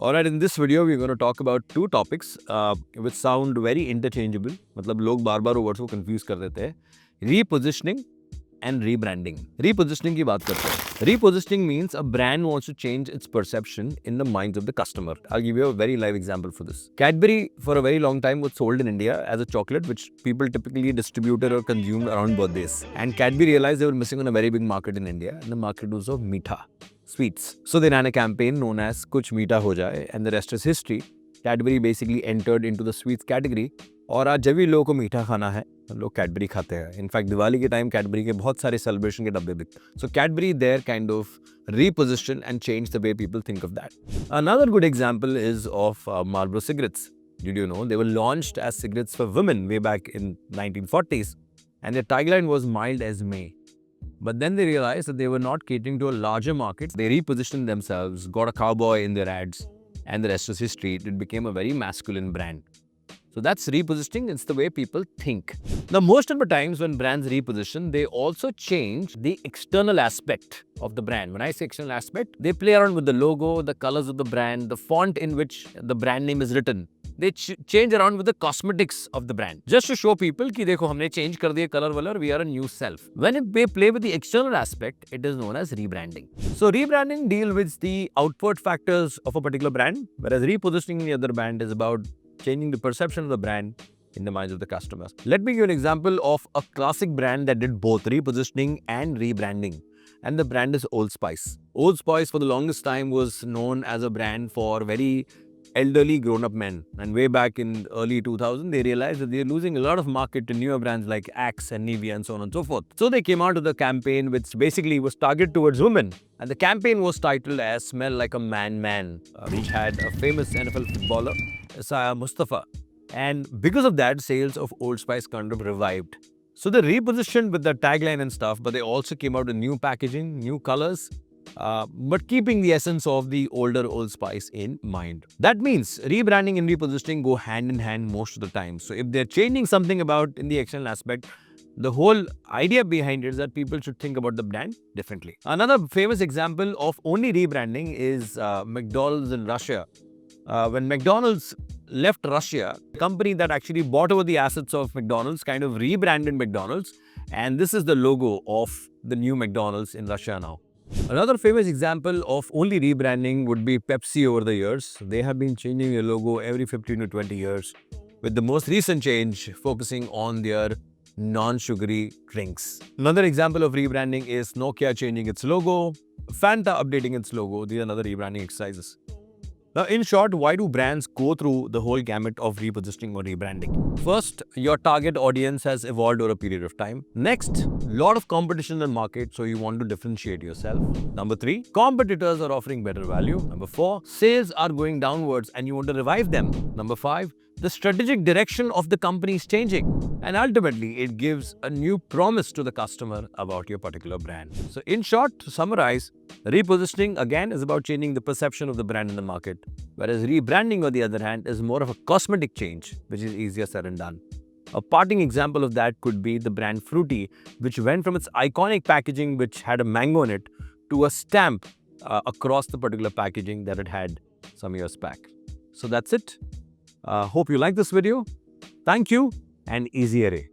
Alright, in this video we're going to talk about two topics which sound very interchangeable. मतलब लोग बार-बार words को confuse कर देते हैं. Repositioning and rebranding. Repositioning की बात करते हैं. Repositioning means a brand wants to change its perception in the minds of the customer. I'll give you a very live example for this. Cadbury for a very long time was sold in India as a chocolate which people typically distributed or consumed around birthdays. And Cadbury realized they were missing on a very big market in India, and the market was of meetha, sweets. So they ran a campaign known as Kuch Meetha Ho Jaye, and the rest is history. Cadbury basically entered into the sweets category. और आज जब भी लोगों को मीठा खाना है लोग कैडबरी खाते हैं. इनफैक्ट दिवाली के टाइम कैडबरी के बहुत सारे सेलिब्रेशन के डब्बे बिकते हैं. So Cadbury there kind of reposition and change the way people think of that. Another good example is of Marlboro cigarettes. Did you know they were launched as cigarettes for women way back in 1940s, and their tagline was mild as May. But then they realized that they were not catering to a larger market. They repositioned themselves, got a cowboy in their ads, and the rest is history. It became a very masculine brand. So that's repositioning. It's the way people think. Now, most of the times when brands reposition, they also change the external aspect of the brand. When I say external aspect, they play around with the logo, the colors of the brand, the font in which the brand name is written. They change around with the cosmetics of the brand. Just to show people कि देखो हमने change कर दिया color वाला, we are a new self. When they play with the external aspect, it is known as rebranding. So rebranding deals with the outward factors of a particular brand, whereas repositioning the other brand is about changing the perception of the brand in the minds of the customers. Let me give an example of a classic brand that did both repositioning and rebranding. And the brand is Old Spice. Old Spice for the longest time was known as a brand for very elderly grown-up men. And way back in early 2000, they realized that they're losing a lot of market to newer brands like Axe and Nivea and so on and so forth. So they came out with a campaign which basically was targeted towards women. And the campaign was titled as Smell Like a Man, which had a famous NFL footballer, Isaiah Mustafa. And because of that, sales of Old Spice kind of revived. So they repositioned with the tagline and stuff, but they also came out with new packaging, new colors, but keeping the essence of the older Old Spice in mind. That means rebranding and repositioning go hand in hand most of the time. So if they're changing something about in the external aspect, the whole idea behind it is that people should think about the brand differently. Another famous example of only rebranding is McDonald's in Russia. When McDonald's left Russia, the company that actually bought over the assets of McDonald's kind of rebranded McDonald's, and this is the logo of the new McDonald's in Russia now. Another famous example of only rebranding would be Pepsi over the years. They have been changing their logo every 15 to 20 years, with the most recent change focusing on their non-sugary drinks. Another example of rebranding is Nokia changing its logo, Fanta updating its logo. These are another rebranding exercises. Now, in short, why do brands go through the whole gamut of repositioning or rebranding? First, your target audience has evolved over a period of time. Next, lot of competition in the market, so you want to differentiate yourself. Number 3, competitors are offering better value. Number 4, sales are going downwards and you want to revive them. Number 5, the strategic direction of the company is changing. And ultimately, it gives a new promise to the customer about your particular brand. So in short, to summarize, repositioning again is about changing the perception of the brand in the market, whereas rebranding on the other hand is more of a cosmetic change, which is easier said than done. A parting example of that could be the brand Fruity, which went from its iconic packaging, which had a mango in it, to a stamp across the particular packaging that it had some years back. So that's it. Hope you like this video. Thank you and easy array.